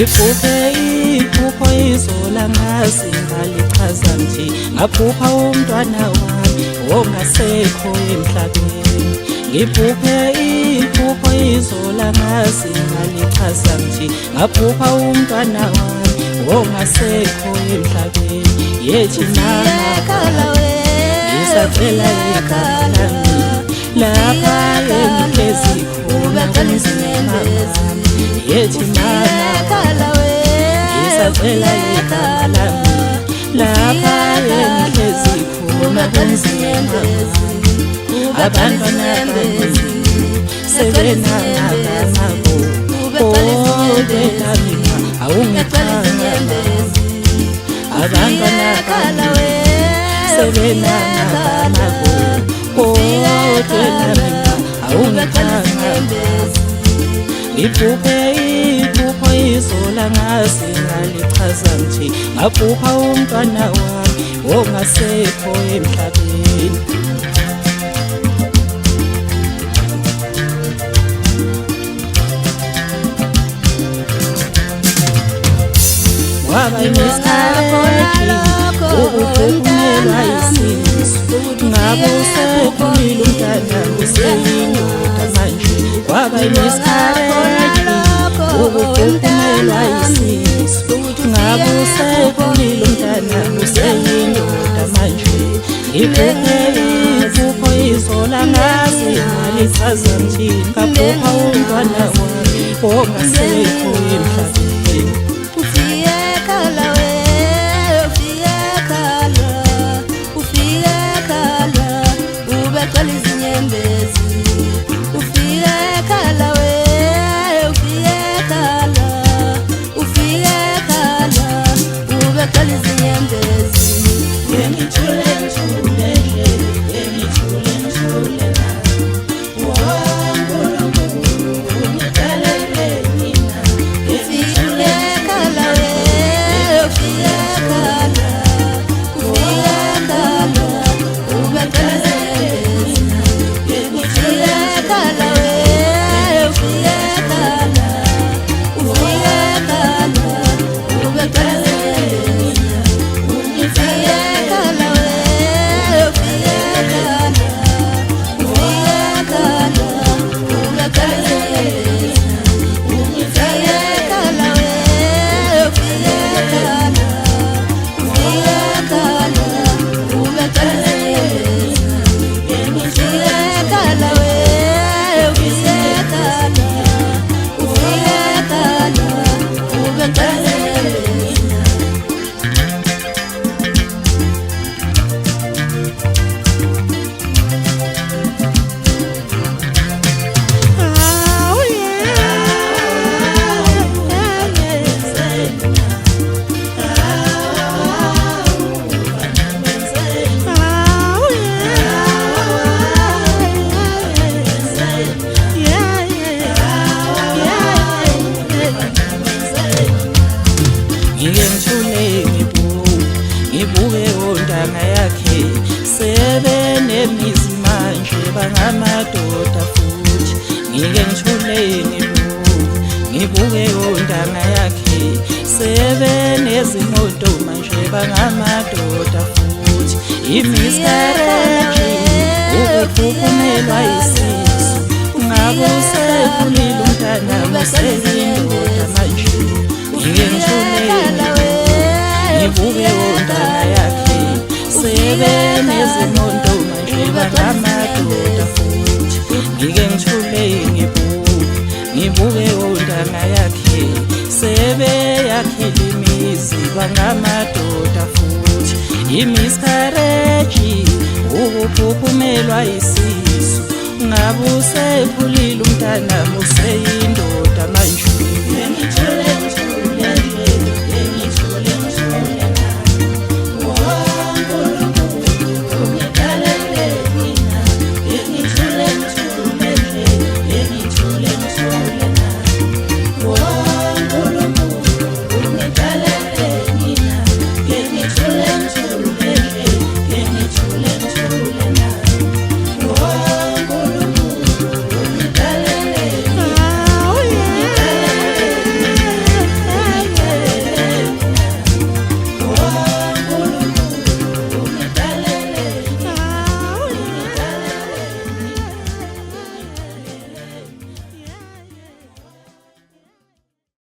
Iphuphe iphupho izolo ngazi ngalichaza nje ngaphupha umntwana wami ongasekho emhlabeni. Ngiphuphe iphupho izolo ngazi ngalichaza nje ngaphupha umntwana wami ongasekho emhlabeni. Yethi mama ngisacela igama lapha engihlezi khona kunzima. Yethi mama ngisacela igama lapha engihlezi khona kunzima. Abantwana bami sebenanabo kodwa mina awungithanga. Abantwana bami sebenanabo kodwa mina awungithanga. Iphuphe iphupho izolo ngazi ngalichaza nje ngaphupha umntwana wami ongasekho emhlabeni. Waba isikhathi ukuphumela isisu ngabe usekhulile umntwana useyindoda manje. Waba isikhathi ukuphumela isisu ngabe usekhulile umntwana useyindoda manje. Iphuphe iphupho izolo ngazi ngalichaza nje ngaphupha umntwana wami ongasekho emhlabeni. Ngibuke ontanga yakhe sebenemizi manje bangamadoda futhi. Ngike ngithule ngibuke ontanga yakhe sebenezimoto manje bangamadoda futhi. Imiscarriage ukuphumelwa isisu ngabe usekhulile umntana useyindoda manje. Ngike ngithule ngibuke ontanga yakhe sebenezimoto manje bangamadoda futhi. Ngike ngithule ngibuke ontanga yakhe sebeyakhile imizi bangamadoda futhi. Imiscarriage ukuphumelwa isisu ngabe usekhulile umntana useyindoda manje.